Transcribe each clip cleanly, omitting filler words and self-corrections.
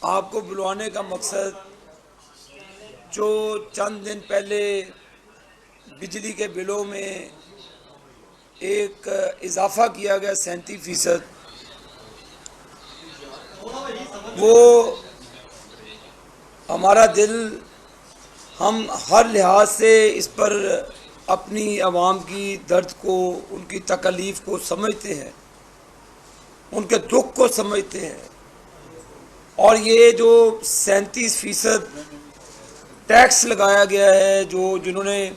आपको बुलवाने का मकसद जो चंद दिन पहले बिजली के बिलों में एक इजाफा किया गया 37%, वो हमारा दिल, हम हर लिहाज से इस पर अपनी आवाम की दर्द को, उनकी तकलीफ़ को समझते हैं, उनके दुख को समझते हैं। और ये जो 37% टैक्स लगाया गया है, जो जिन्होंने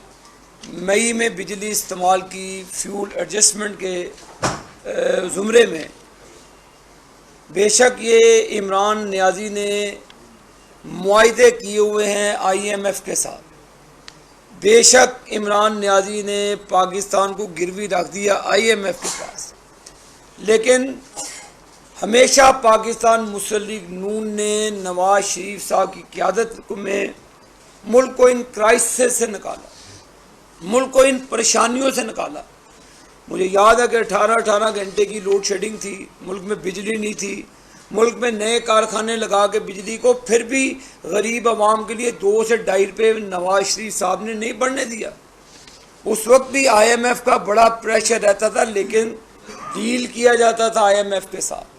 मई में बिजली इस्तेमाल की फ्यूल एडजस्टमेंट के ज़ुमरे में, बेशक ये इमरान नियाज़ी ने मुआहदे किए हुए हैं IMF के साथ, बेशक इमरान नियाज़ी ने पाकिस्तान को गिरवी रख दिया IMF के पास, लेकिन हमेशा पाकिस्तान मुस्लिम लीग नून ने नवाज शरीफ साहब की क़यादत में मुल्क को इन क्राइसिस से निकाला, मुल्क को इन परेशानियों से निकाला। मुझे याद है कि 18 घंटे की लोड शेडिंग थी, मुल्क में बिजली नहीं थी, मुल्क में नए कारखाने लगा के बिजली को फिर भी गरीब आवाम के लिए 2 से 2.5 रुपये नवाज शरीफ साहब ने नहीं बढ़ने दिया। उस वक्त भी IMF का बड़ा प्रेशर रहता था, लेकिन डील किया जाता था IMF के साथ।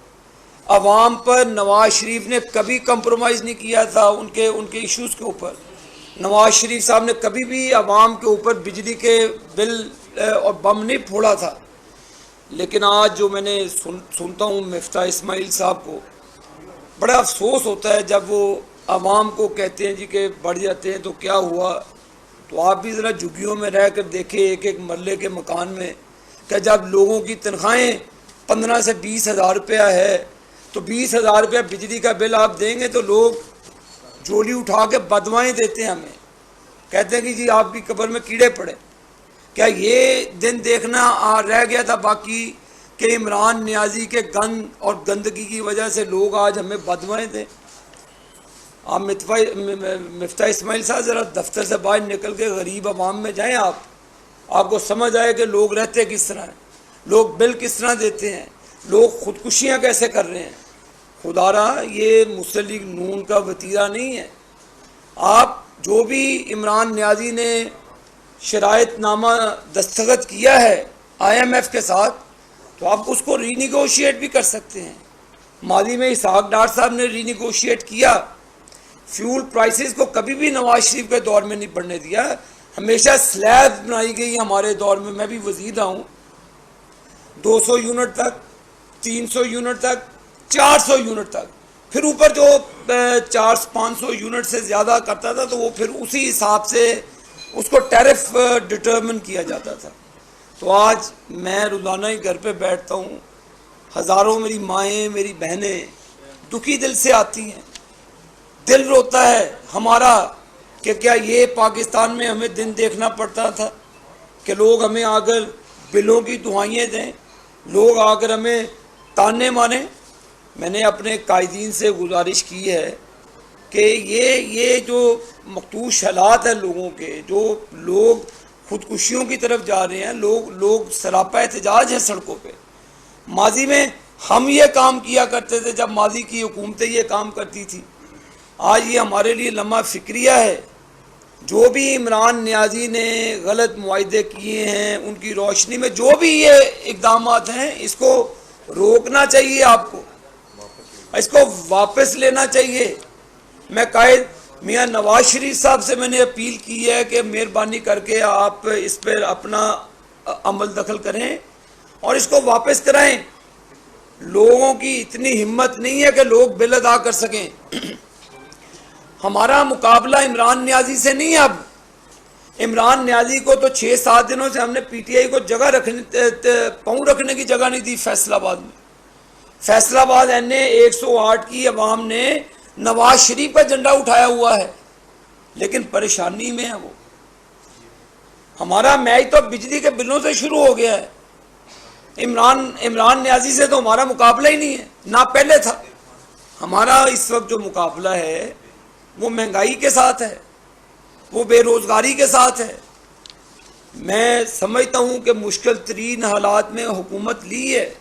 अवाम पर नवाज शरीफ ने कभी कंप्रोमाइज़ नहीं किया था उनके इश्यूज़ के ऊपर। नवाज शरीफ साहब ने कभी भी अवाम के ऊपर बिजली के बिल और बम नहीं फोड़ा था। लेकिन आज जो मैंने सुनता हूँ मिफ्ता इस्माइल साहब को, बड़ा अफसोस होता है जब वो अवाम को कहते हैं जी कि बढ़ जाते हैं तो क्या हुआ। तो आप भी ज़रा झुग्गियों में रह कर देखें, एक एक मरले के मकान में, कि जब लोगों की तनख्वाहें 15 से 20 हज़ार रुपया है, तो 20 हज़ार रुपया बिजली का बिल आप देंगे तो लोग झोली उठा के बदवाएँ देते हैं हमें, कहते हैं कि जी आपकी कब्र में कीड़े पड़े। क्या ये दिन देखना रह गया था बाकी कि इमरान नियाज़ी के गंद और गंदगी की वजह से लोग आज हमें बदवाएँ दें। आप मिफ्ता इस्माइल साहब ज़रा दफ्तर से बाहर निकल के गरीब आवाम में जाएं, आपको समझ आए कि लोग रहते किस तरह हैं, लोग बिल किस तरह देते हैं, लोग ख़ुदकुशियाँ कैसे कर रहे हैं। खुदारा ये मुस्लिम लीग नून का वतीरा नहीं है। आप जो भी इमरान नियाज़ी ने शरायतनामा दस्तखत किया है IMF के साथ, तो आप उसको रीनिगोशिएट भी कर सकते हैं। मादी में इसहाक डार साहब ने रीनिगोशिएट किया। फ्यूल प्राइसेस को कभी भी नवाज शरीफ के दौर में नहीं बढ़ने दिया, हमेशा स्लैब बनाई गई हमारे दौर में। मैं भी वज़ीर रहा हूँ, 200 यूनिट तक, 300 यूनिट तक, 400 यूनिट तक, फिर ऊपर जो 400-500 यूनिट से ज़्यादा करता था तो वो फिर उसी हिसाब से उसको टैरिफ डिटर्मिन किया जाता था। तो आज मैं रोज़ाना ही घर पे बैठता हूँ, हज़ारों मेरी माएँ, मेरी बहनें दुखी दिल से आती हैं, दिल रोता है हमारा कि क्या ये पाकिस्तान में हमें दिन देखना पड़ता था कि लोग हमें आकर बिलों की दुहाइयाँ दें, लोग आकर हमें ताने माने। मैंने अपने कायदीन से गुजारिश की है कि ये जो मखदूश हालात हैं लोगों के, जो लोग ख़ुदकुशियों की तरफ जा रहे हैं, लोग सरापा एहतजाज हैं सड़कों पे। माजी में हम ये काम किया करते थे जब माजी की हुकूमतें ये काम करती थी। आज ये हमारे लिए लम्हा फ़िक्रिया है। जो भी इमरान नियाज़ी ने गलत मुआहदे किए हैं, उनकी रोशनी में जो भी ये इक़दाम हैं, इसको रोकना चाहिए, आपको इसको वापस लेना चाहिए। मैं कायद मियाँ नवाज शरीफ साहब से मैंने अपील की है कि मेहरबानी करके आप इस पर अपना अमल दखल करें और इसको वापस कराएं। लोगों की इतनी हिम्मत नहीं है कि लोग बिल अदा कर सकें। हमारा मुकाबला इमरान नियाज़ी से नहीं है। अब इमरान नियाज़ी को तो 6-7 दिनों से हमने PTI को जगह पाँव रखने की जगह नहीं दी। फैसलाबाद में, फैसलाबाद NA 108 की अवाम ने नवाज शरीफ का झंडा उठाया हुआ है, लेकिन परेशानी में है वो। हमारा मैच तो बिजली के बिलों से शुरू हो गया है। इमरान नियाज़ी से तो हमारा मुकाबला ही नहीं है, ना पहले था। हमारा इस वक्त जो मुकाबला है वो महंगाई के साथ है, वो बेरोज़गारी के साथ है। मैं समझता हूँ कि मुश्किल तरीन हालात में हुकूमत ली है,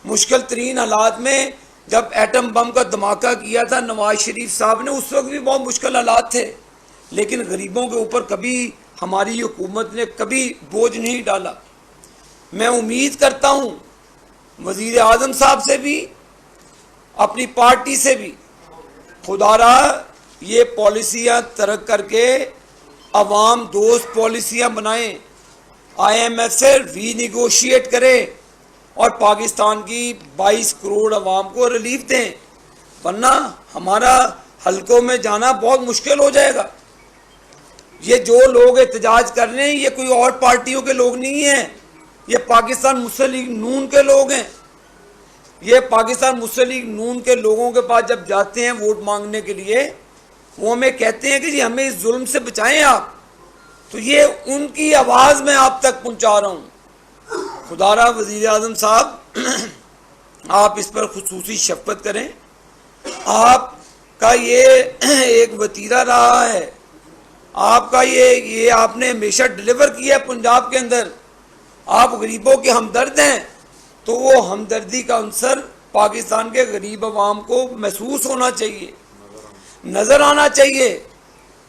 मुश्किल तरीन हालात में जब एटम बम का धमाका किया था नवाज शरीफ साहब ने, उस वक्त भी बहुत मुश्किल हालात थे, लेकिन गरीबों के ऊपर कभी हमारी हुकूमत ने कभी बोझ नहीं डाला। मैं उम्मीद करता हूँ वज़ीर आज़म साहब से भी, अपनी पार्टी से भी, खुदारा ये पॉलिसियाँ तरक करके अवाम दोस्त पॉलिसियाँ बनाएं, IMF से रीनिगोशिएट करें और पाकिस्तान की 22 करोड़ अवाम को रिलीफ दें, वरना हमारा हलकों में जाना बहुत मुश्किल हो जाएगा। ये जो लोग एहतजाज कर रहे हैं ये कोई और पार्टियों के लोग नहीं हैं, ये पाकिस्तान मुस्लिम लीग नून के लोग हैं। ये पाकिस्तान मुस्लिम लीग नून के लोगों के पास जब जाते हैं वोट मांगने के लिए, वो हमें कहते हैं कि जी हमें इस जुल्म से बचाएं आप, तो ये उनकी आवाज़ मैं आप तक पहुंचा रहा हूं। खुदारा वज़ीर आज़म साहब, आप इस पर खुसूसी शफ़क़त करें। आपका ये एक वतीरा रहा है, आपका ये आपने हमेशा डिलीवर किया है पंजाब के अंदर। आप गरीबों के हमदर्द हैं, तो वो हमदर्दी का अंसर पाकिस्तान के गरीब अवाम को महसूस होना चाहिए, नज़र आना चाहिए।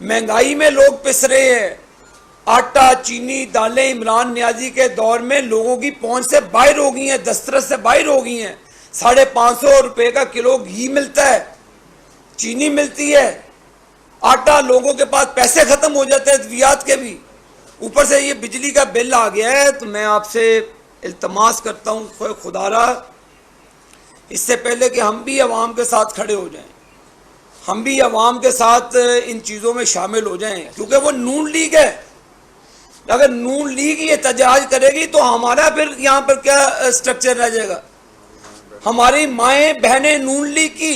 महंगाई में लोग पिस रहे हैं, आटा चीनी दालें इमरान नियाजी के दौर में लोगों की पहुंच से बाहर हो गई हैं, दस्तरस से बाहर हो गई हैं। 550 रुपये का किलो घी मिलता है, चीनी मिलती है, आटा लोगों के पास पैसे खत्म हो जाते हैं अद्वियात के भी, ऊपर से ये बिजली का बिल आ गया है। तो मैं आपसे इल्तमास करता हूँ खुदारा, इससे पहले कि हम भी अवाम के साथ खड़े हो जाएं, हम भी अवाम के साथ इन चीज़ों में शामिल हो जाएं, क्योंकि वो नून लीग है। अगर नून लीग ये एहतजाज करेगी तो हमारा फिर यहाँ पर क्या स्ट्रक्चर रह जाएगा। हमारी माएँ बहनें नून लीग की,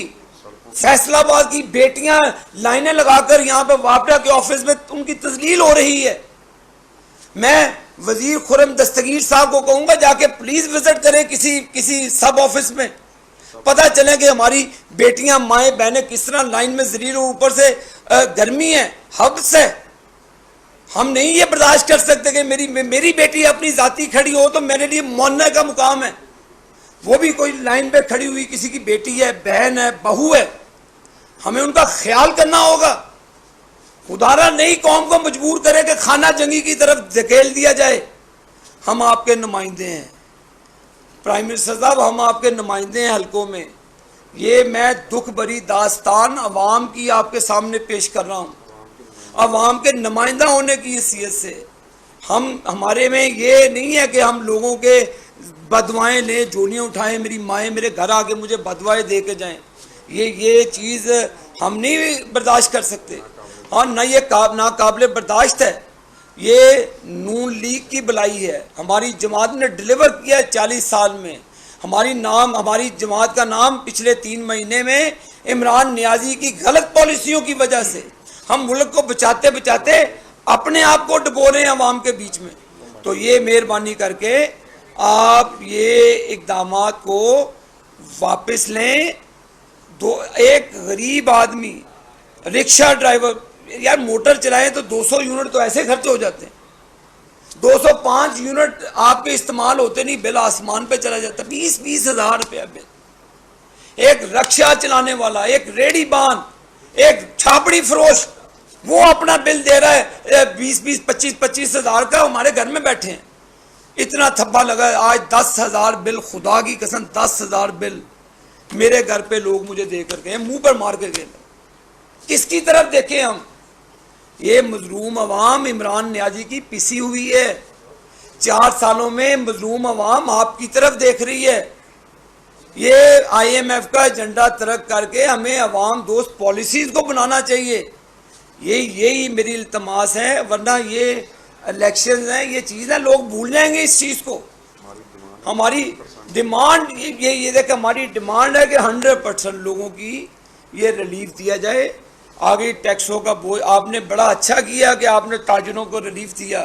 फैसलाबाद की बेटियां लाइनें लगाकर यहाँ पर वापडा के ऑफिस में उनकी तजलील हो रही है। मैं वजीर खुर्रम दस्तगीर साहब को कहूँगा जाके प्लीज विजिट करें किसी सब ऑफिस में, पता चले कि हमारी बेटियां माएँ बहनें किस तरह लाइन में जलील, ऊपर से गर्मी है, हब्स है। हम नहीं ये बर्दाश्त कर सकते कि मेरी बेटी अपनी जाति खड़ी हो तो मेरे लिए मौनने का मुकाम है, वो भी कोई लाइन पे खड़ी हुई किसी की बेटी है, बहन है, बहू है, हमें उनका ख्याल करना होगा। खुदारा नई कौम को मजबूर करे कि खाना जंगी की तरफ धकेल दिया जाए। हम आपके नुमाइंदे हैं प्राइम मिनिस्टर साहब, हम आपके नुमाइंदे हैं हलकों में। ये मैं दुख भरी दास्तान अवाम की आपके सामने पेश कर रहा हूँ, अवाम के नुमाइंदा होने की हैसियत से। हमारे में ये नहीं है कि हम लोगों के बदवाएँ लें, जोलियाँ उठाएं, मेरी माएँ मेरे घर आके मुझे बदवाएँ दे के जाएँ, ये चीज़ हम नहीं बर्दाश्त कर सकते। और ना ये नाकाबिले बर्दाश्त है, ये नून लीग की भलाई है। हमारी जमात ने डिलीवर किया है 40 साल में। हमारी जमात का नाम पिछले 3 महीने में इमरान नियाजी की गलत पॉलिसियों की वजह से हम मुल्क को बचाते बचाते अपने आप को डुबो रहे हैं अवाम के बीच में। तो ये मेहरबानी करके आप ये इक़दामात को वापस लें। एक गरीब आदमी, रिक्शा ड्राइवर, यार मोटर चलाएं तो 200 यूनिट तो ऐसे खर्च हो जाते हैं, 205 यूनिट आपके इस्तेमाल होते नहीं, बिल आसमान पे चला जाता है, 20-20 हज़ार रुपया बिल। एक रिक्शा चलाने वाला, एक रेडी बान, एक छापड़ी फरोश, वो अपना बिल दे रहा है 20-20, 25-25 हज़ार का। हमारे घर में बैठे हैं, इतना थब्बा लगा है। आज 10,000 बिल, खुदा की कसम 10,000 बिल मेरे घर पे लोग मुझे दे कर गए, मुंह पर मार के गए। किसकी तरफ देखें हम? ये मजलूम अवाम इमरान नियाजी की पिसी हुई है। 4 सालों में मजलूम अवाम आपकी तरफ देख रही है। ये IMF का एजेंडा तरक करके हमें अवाम दोस्त पॉलिसीज को बनाना चाहिए। यही मेरी इल्तमास है, वरना ये इलेक्शन है, ये चीज़ है, लोग भूल जाएंगे इस चीज़ को। हमारी डिमांड ये देख, हमारी डिमांड है कि 100% लोगों की ये रिलीफ दिया जाए। आगे टैक्सों का बोझ, आपने बड़ा अच्छा किया कि आपने ताजरों को रिलीफ दिया,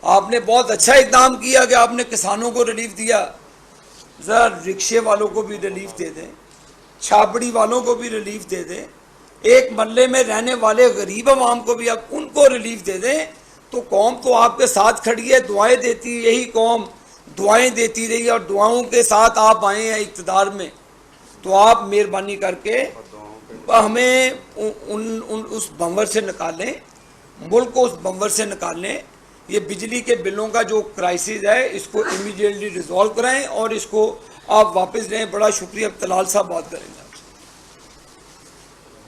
आपने बहुत अच्छा इक़दाम किया कि आपने किसानों को रिलीफ दिया। ज़रा रिक्शे वालों को भी रिलीफ दे दें, छापड़ी वालों को भी रिलीफ दे दें, एक मल्ले में रहने वाले गरीब अवाम को भी आप उनको रिलीफ दे दें। तो कौम तो आपके साथ खड़ी है, दुआएं देती, यही कौम दुआएं देती रही और दुआओं के साथ आप आए हैं इक़्तिदार में। तो आप मेहरबानी करके हमें उस बंवर से निकालें, मुल्क को उस बंवर से निकालें। ये बिजली के बिलों का जो क्राइसिस है इसको इमीडिएटली रिजॉल्व कराएं और इसको आप वापस लें। बड़ा शुक्रिया। तलाल साहब बात करेंगे।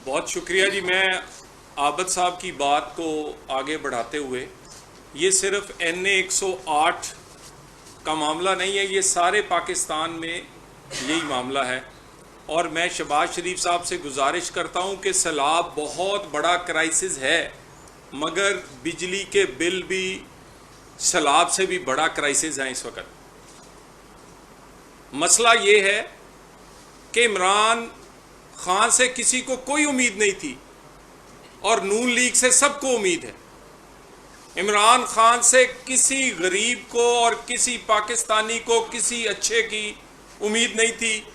बहुत शुक्रिया जी। मैं आबद साहब की बात को आगे बढ़ाते हुए, ये सिर्फ NA 108 का मामला नहीं है, ये सारे पाकिस्तान में यही मामला है। और मैं शहबाज शरीफ साहब से गुजारिश करता हूँ कि सैलाब बहुत बड़ा क्राइसिस है, मगर बिजली के बिल भी सैलाब से भी बड़ा क्राइसिस है इस वक्त। मसला ये है कि इमरान खान से किसी को कोई उम्मीद नहीं थी और नून लीग से सबको उम्मीद है। इमरान खान से किसी गरीब को और किसी पाकिस्तानी को किसी अच्छे की उम्मीद नहीं थी।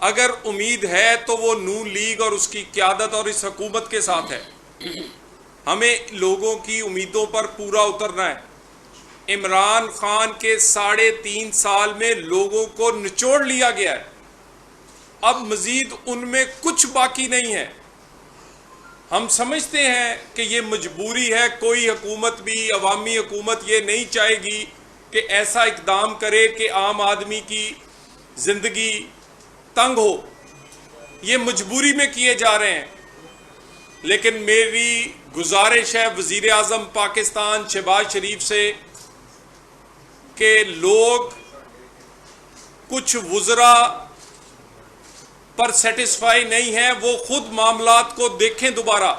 अगर उम्मीद है तो वो नून लीग और उसकी क़यादत और इस हुकूमत के साथ है। हमें लोगों की उम्मीदों पर पूरा उतरना है। इमरान खान के 3.5 साल में लोगों को निचोड़ लिया गया है, अब मजीद उनमें कुछ बाकी नहीं है। हम समझते हैं कि ये मजबूरी है, कोई हुकूमत भी, अवामी हुकूमत ये नहीं चाहेगी कि ऐसा इकदाम करे कि आम आदमी की जिंदगी तंग हो, ये मजबूरी में किए जा रहे हैं। लेकिन मेरी गुजारिश है वज़ीर आज़म पाकिस्तान शहबाज शरीफ से कि लोग कुछ वुज़रा पर सेटिस्फाई नहीं है, वो खुद मामलात को देखें दोबारा।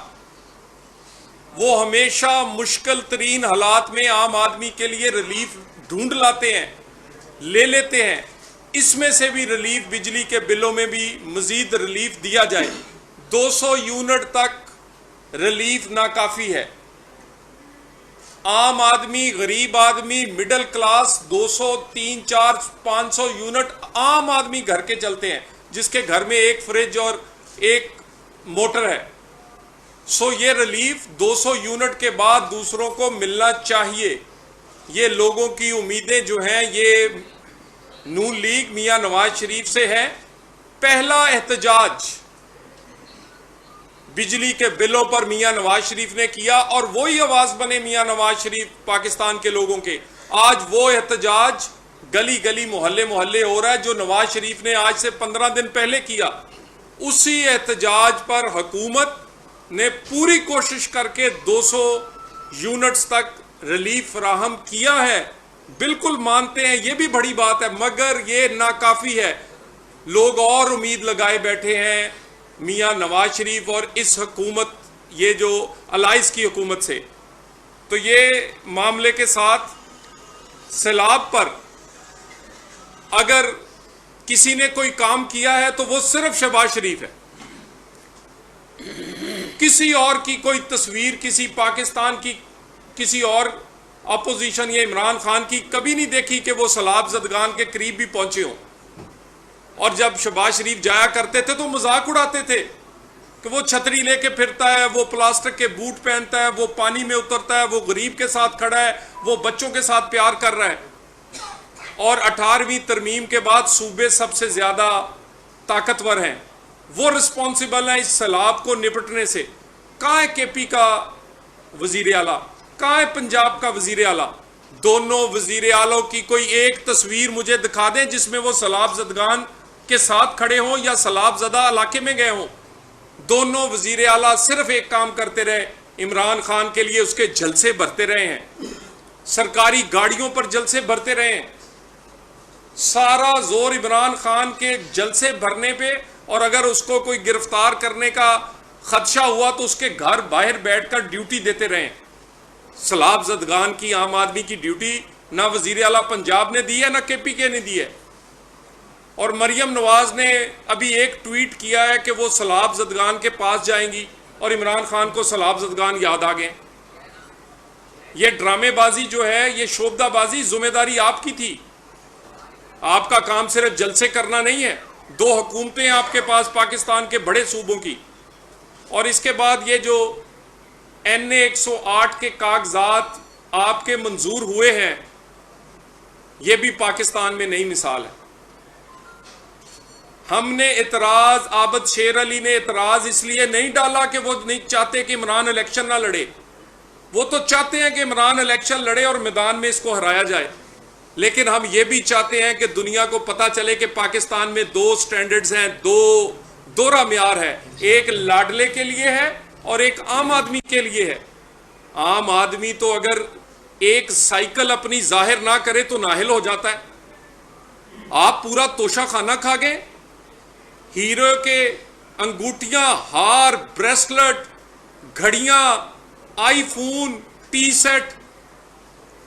वो हमेशा मुश्किल तरीन हालात में आम आदमी के लिए रिलीफ ढूंढ लाते हैं, ले लेते हैं। इसमें से भी रिलीफ, बिजली के बिलों में भी मजीद रिलीफ दिया जाए। 200 यूनिट तक रिलीफ नाकाफी है। आम आदमी, गरीब आदमी, मिडिल क्लास 200, 300, 400, 500 यूनिट आम आदमी घर के चलते हैं, जिसके घर में एक फ्रिज और एक मोटर है। सो ये रिलीफ 200 यूनिट के बाद दूसरों को मिलना चाहिए। ये लोगों की उम्मीदें जो हैं ये नून लीग मियां नवाज शरीफ से है। पहला एहतजाज बिजली के बिलों पर मियां नवाज शरीफ ने किया और वही आवाज बने मियां नवाज शरीफ पाकिस्तान के लोगों के। आज वो एहतजाज गली गली, मोहल्ले मोहल्ले हो रहा है जो नवाज शरीफ ने आज से 15 दिन पहले किया। उसी एहतजाज पर हुकूमत ने पूरी कोशिश करके 200 यूनिट्स तक रिलीफ फराहम किया है। बिल्कुल मानते हैं, ये भी बड़ी बात है, मगर ये नाकाफी है। लोग और उम्मीद लगाए बैठे हैं मियां नवाज शरीफ और इस हुकूमत, ये जो अलाइस की हुकूमत से। तो ये मामले के साथ सैलाब पर अगर किसी ने कोई काम किया है तो वो सिर्फ शहबाज शरीफ है। किसी और की कोई तस्वीर, किसी पाकिस्तान की किसी और अपोजिशन या इमरान खान की कभी नहीं देखी कि वो सैलाब ज़दगान के करीब भी पहुंचे हों। और जब शहबाज शरीफ जाया करते थे तो मजाक उड़ाते थे कि वो छतरी लेके फिरता है, वो प्लास्टिक के बूट पहनता है, वो पानी में उतरता है, वो गरीब के साथ खड़ा है, वो बच्चों के साथ प्यार कर रहा है। और 18वीं तरमीम के बाद सूबे सबसे ज्यादा ताकतवर हैं, वो रिस्पॉन्सिबल है इस सैलाब को निपटने से। कहाँ है KP का वजीर आला, कहाँ है पंजाब का वजीर आला? दोनों वजीर आलों की कोई एक तस्वीर मुझे दिखा दें जिसमें वो सैलाब ज़दगान के साथ खड़े हों या सैलाब ज़दा इलाके में गए हों। दोनों वजीर आला सिर्फ एक काम करते रहे, इमरान खान के लिए उसके जलसे भरते रहे हैं, सरकारी गाड़ियों पर जलसे भरते रहे हैं। सारा जोर इमरान खान के जलसे भरने पे, और अगर उसको कोई गिरफ्तार करने का खदशा हुआ तो उसके घर बाहर बैठकर ड्यूटी देते रहे। सैलाब ज़दगान की आम आदमी की ड्यूटी ना वजीर आला पंजाब ने दी है ना KP के ने दी है। और मरियम नवाज ने अभी एक ट्वीट किया है कि वो सैलाब ज़दगान के पास जाएंगी और इमरान खान को सैलाब ज़दगान याद आ गए। ये ड्रामेबाजी जो है, ये शोबदाबाजी, जिम्मेदारी आपकी थी। आपका काम सिर्फ जलसे करना नहीं है। 2 हुकूमतें आपके पास पाकिस्तान के बड़े सूबों की। और इसके बाद ये जो NA 108 के कागजात आपके मंजूर हुए हैं, ये भी पाकिस्तान में नई मिसाल है। हमने इतराज, आबद शेर अली ने इतराज इसलिए नहीं डाला कि वो नहीं चाहते कि इमरान इलेक्शन ना लड़े। वो तो चाहते हैं कि इमरान इलेक्शन लड़े और मैदान में इसको हराया जाए, लेकिन हम ये भी चाहते हैं कि दुनिया को पता चले कि पाकिस्तान में दो स्टैंडर्ड्स हैं, दोहरा म्यार है। एक लाडले के लिए है और एक आम आदमी के लिए है। आम आदमी तो अगर एक साइकिल अपनी जाहिर ना करे तो नाहिल हो जाता है। आप पूरा तोशा खाना खा गए, हीरो के अंगूठियां, हार, ब्रेसलेट, घड़ियां, आईफोन, टी सेट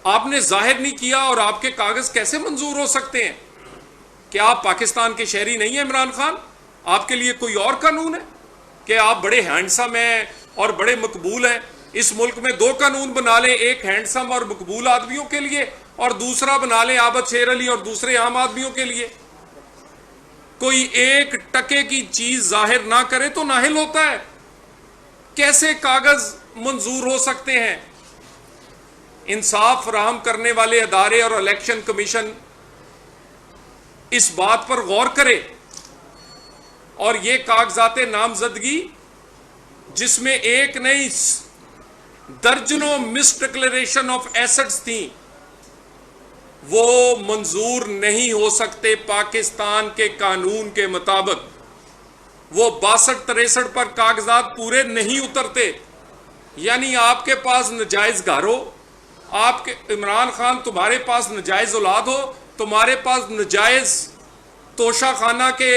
आपने जाहिर नहीं किया और आपके कागज कैसे मंजूर हो सकते हैं? क्या आप पाकिस्तान के शहरी नहीं है इमरान खान? आपके लिए कोई और कानून है कि आप बड़े हैंडसम हैं और बड़े मकबूल हैं? इस मुल्क में दो कानून बना लें, एक हैंडसम और मकबूल आदमियों के लिए और दूसरा बना लें आबद शेर अली और दूसरे आम आदमियों के लिए। कोई एक टके की चीज जाहिर ना करे तो नाहिल होता है। कैसे कागज मंजूर हो सकते हैं? इंसाफ फराहम करने वाले अदारे और इलेक्शन कमीशन इस बात पर गौर करे और ये कागजाते नामजदगी, जिसमें एक नहीं दर्जनों मिस डिक्लेरेशन ऑफ एसेट्स थी, वो मंजूर नहीं हो सकते पाकिस्तान के कानून के मुताबिक। वो 62-63 पर कागजात पूरे नहीं उतरते। यानी आपके पास नजायज घर हो, आपके इमरान खान तुम्हारे पास नजायज औलाद हो, तुम्हारे पास नजायज तोशा खाना के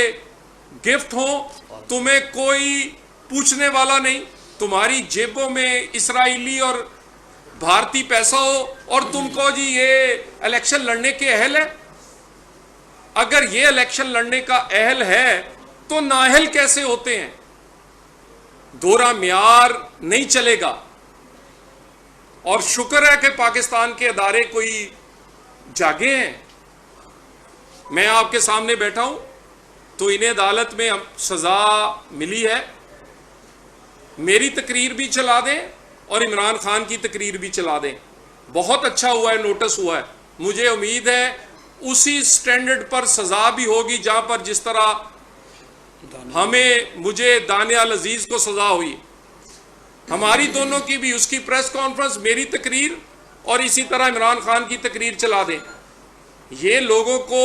गिफ्ट हो, तुम्हें कोई पूछने वाला नहीं, तुम्हारी जेबों में इसराइली और भारतीय पैसा हो और तुम कहो जी ये इलेक्शन लड़ने के अहल है। अगर ये इलेक्शन लड़ने का अहल है तो नाअहल कैसे होते हैं? दोहरा म्यार नहीं चलेगा। और शुक्र है कि पाकिस्तान के अदारे कोई जागे हैं। मैं आपके सामने बैठा हूं तो इन्हें अदालत में सजा मिली है। मेरी तकरीर भी चला दें और इमरान खान की तकरीर भी चला दें। बहुत अच्छा हुआ है, नोटिस हुआ है। मुझे उम्मीद है उसी स्टैंडर्ड पर सजा भी होगी जहां पर जिस तरह मुझे दानियाल अजीज को सजा हुई। हमारी दोनों की भी, उसकी प्रेस कॉन्फ्रेंस, मेरी तकरीर और इसी तरह इमरान खान की तकरीर चला दें। ये लोगों को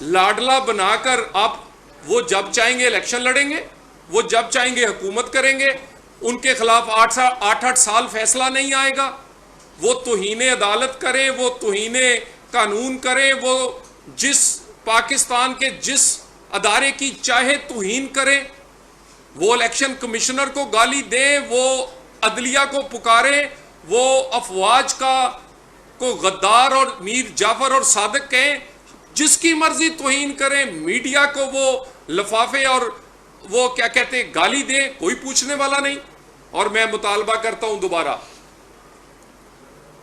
लाडला बनाकर आप, वो जब चाहेंगे इलेक्शन लड़ेंगे, वो जब चाहेंगे हुकूमत करेंगे, उनके खिलाफ 8-8 साल फैसला नहीं आएगा। वो तौहीने अदालत करें, वो तौहीने कानून करें, वो जिस पाकिस्तान के जिस अदारे की चाहे तौहीन करें, वो इलेक्शन कमिश्नर को गाली दें, वो अदलिया को पुकारे, वो अफवाज को गद्दार और मीर जाफर और सादिक कहें, जिसकी मर्जी तौहीन करें, मीडिया को वो लफाफे और वो क्या कहते हैं गाली दें, कोई पूछने वाला नहीं। और मैं मुतालबा करता हूं दोबारा,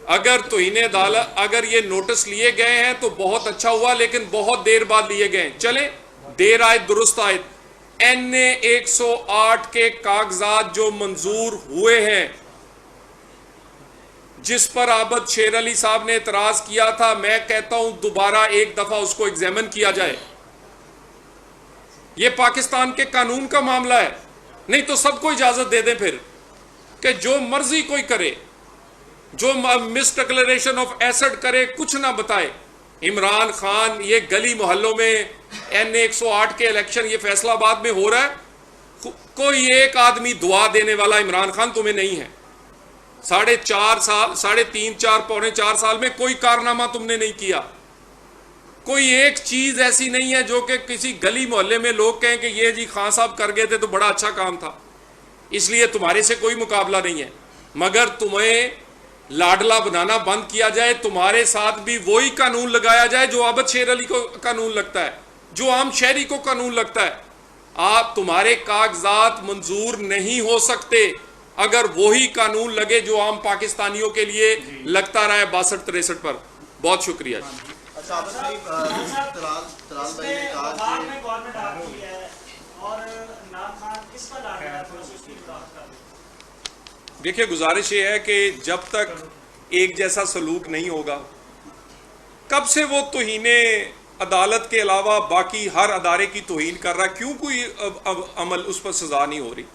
अगर तौहीन अदालत, अगर ये नोटिस लिए गए हैं तो बहुत अच्छा हुआ, लेकिन बहुत देर बाद लिए गए। चले, देर आए दुरुस्त आए। NA 108 के कागजात जो मंजूर हुए हैं, जिस पर आबद शेर अली साहब ने इतराज किया था, मैं कहता हूं दोबारा एक दफा उसको एग्जामिन किया जाए। यह पाकिस्तान के कानून का मामला है, नहीं तो सबको इजाजत दे दें फिर कि जो मर्जी कोई करे, जो मिस डिक्लेरेशन ऑफ एसेट करे, कुछ ना बताए। इमरान खान, ये गली मोहल्लों में NA 108 के इलेक्शन, ये फैसलाबाद में हो रहा है, कोई एक आदमी दुआ देने वाला इमरान खान तुम्हें नहीं है। 4.5 साल, 3.5-4, पौने 4 साल में कोई कारनामा तुमने नहीं किया। कोई एक चीज ऐसी नहीं है जो कि किसी गली मोहल्ले में लोग कहें कि ये जी खान साहब कर गए थे तो बड़ा अच्छा काम था, इसलिए तुम्हारे से कोई मुकाबला नहीं है। मगर तुम्हें लाडला बनाना बंद किया जाए, तुम्हारे साथ भी वही कानून लगाया जाए जो आबद शेर अली को कानून लगता है, जो आम शहरी को कानून लगता है। आप, तुम्हारे कागजात मंजूर नहीं हो सकते अगर वही कानून लगे जो आम पाकिस्तानियों के लिए लगता रहा है 62-63 पर। बहुत शुक्रिया। अच्छा, तलाल भाई ने कहा देखिए, गुजारिश ये है कि जब तक एक जैसा सलूक नहीं होगा, कब से वो तौहीने अदालत के अलावा बाकी हर अदारे की तौहीन कर रहा है, क्यों कोई अब अमल उस पर सजा नहीं हो रही?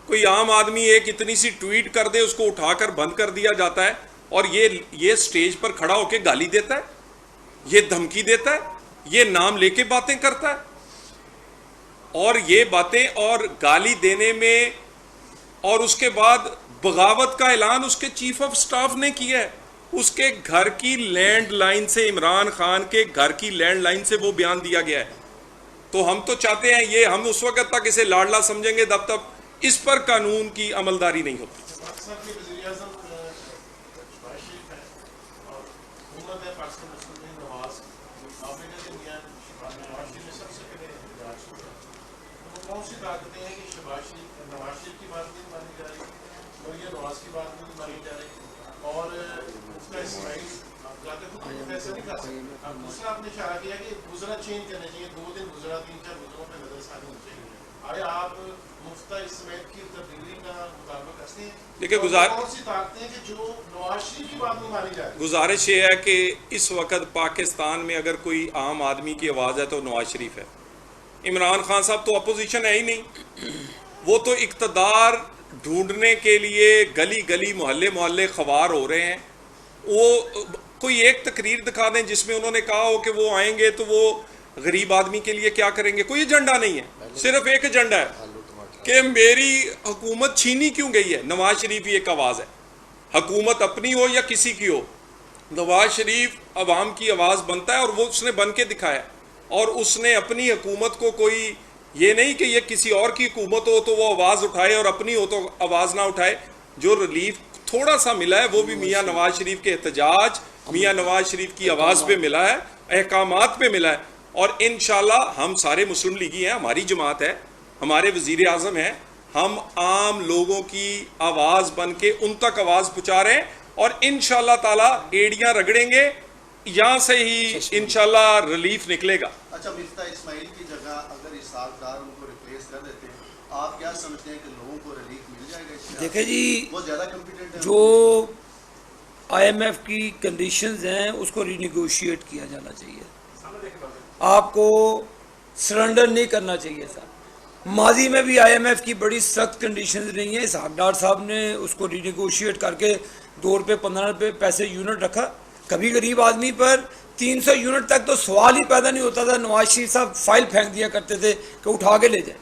कोई आम आदमी एक इतनी सी ट्वीट कर दे, उसको उठाकर बंद कर दिया जाता है, और ये स्टेज पर खड़ा होकर गाली देता है, ये धमकी देता है, ये नाम लेके बातें करता है। और ये बातें और गाली देने में, और उसके बाद बगावत का ऐलान उसके चीफ ऑफ स्टाफ ने किया है। उसके घर की लैंडलाइन से, इमरान खान के घर की लैंडलाइन से वो बयान दिया गया है। तो हम तो चाहते हैं, ये हम उस वक्त तक इसे लाडला समझेंगे जब तक इस पर कानून की अमलदारी नहीं होती। कौन सी ताकतें हैं कि नवाज शरीफ की बात नहीं मानी जा रही, मरियम नवाज की बात नहीं मानी जा रही, और उसका इस्माइल जाते तो फैसला नहीं कर सकते। दूसरा आपने इशारा किया कि गुजरा चेंज करने चाहिए, 2 दिन गुजरा, 3-4 गुजरों पर नजरसानी होनी चाहिए। आया आप मुफ्ता इस्माइल की तब्दीली का मुताबिक करते हैं? देखिए, कौन सी ताकतें हैं कि जो नवाज शरीफ की बात नहीं मानी जा रही? गुजारिश ये है कि इस वक्त पाकिस्तान में अगर कोई आम आदमी की आवाज़ है तो नवाज शरीफ है। इमरान खान साहब तो अपोजिशन है ही नहीं, वो तो इक़्तिदार ढूंढने के लिए गली गली मोहल्ले मोहल्ले खवार हो रहे हैं। वो कोई एक तकरीर दिखा दें जिसमें उन्होंने कहा हो कि वो आएंगे तो वो गरीब आदमी के लिए क्या करेंगे। कोई एजेंडा नहीं है, सिर्फ एक एजेंडा है कि मेरी हुकूमत छीनी क्यों गई है। नवाज शरीफ ही एक आवाज़ है, हुकूमत अपनी हो या किसी की हो, नवाज शरीफ अवाम की आवाज़ बनता है, और वो उसने बन के दिखाया। और उसने अपनी हुकूमत को, कोई ये नहीं कि ये किसी और की हुकूमत हो तो वो आवाज़ उठाए और अपनी हो तो आवाज़ ना उठाए। जो रिलीफ थोड़ा सा मिला है वो भी मियाँ नवाज शरीफ के एहतजाज, मियाँ नवाज शरीफ की आवाज़ पे मिला है, अहकामात पे मिला है। और इंशाल्लाह हम सारे मुस्लिम लीगी हैं, हमारी जमात है, हमारे वज़ीर आज़म हैं, हम आम लोगों की आवाज़ बन के उन तक आवाज़ पहुँचा रहे हैं, और इंशाल्लाह ताला एड़ियाँ रगड़ेंगे, यहाँ से ही इंशाल्लाह रिलीफ निकलेगा। अच्छा, मुफ्ता इस्माइल की जगह अगर इसाक डार उनको रिप्लेस कर देते हैं, आप क्या समझते हैं कि लोगों को रिलीफ मिल जाएगा इससे? देखिए जी, वो ज़्यादा कॉम्पिटेंट है। जो IMF की कंडीशंस हैं उसको रीनिगोशिएट किया जाना चाहिए। आपको सरेंडर नहीं करना चाहिए था। माजी में भी IMF की बड़ी सख्त कंडीशंस रही हैं। इसाक डार साहब ने उसको रीनिगोशिएट करके 2 रुपये 15 रुपये पैसे यूनिट रखा। कभी गरीब आदमी पर 300 यूनिट तक तो सवाल ही पैदा नहीं होता था। नवाज शरीफ साहब फाइल फेंक दिया करते थे कि उठा के ले जाए।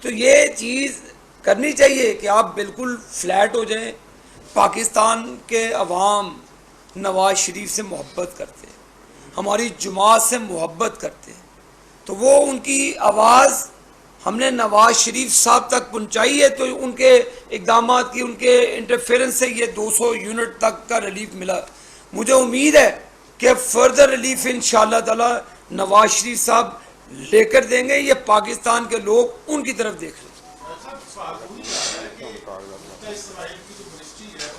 तो ये चीज़ करनी चाहिए कि आप बिल्कुल फ्लैट हो जाएं। पाकिस्तान के अवाम नवाज शरीफ से मोहब्बत करते हैं, हमारी जमात से मोहब्बत करते हैं, तो वो उनकी आवाज़ हमने नवाज शरीफ साहब तक पहुंचाई है। तो उनके इक़दामात की, उनके इंटरफेरेंस से ये 200 यूनिट तक का रिलीफ मिला। मुझे उम्मीद है कि फर्दर रिलीफ इंशाअल्लाह ताला नवाज शरीफ साहब लेकर देंगे। ये पाकिस्तान के लोग उनकी तरफ देख रहे हैं। सवाल वही आ रहा है कि मुफ्ता इस्माइल की जो मिनिस्ट्री है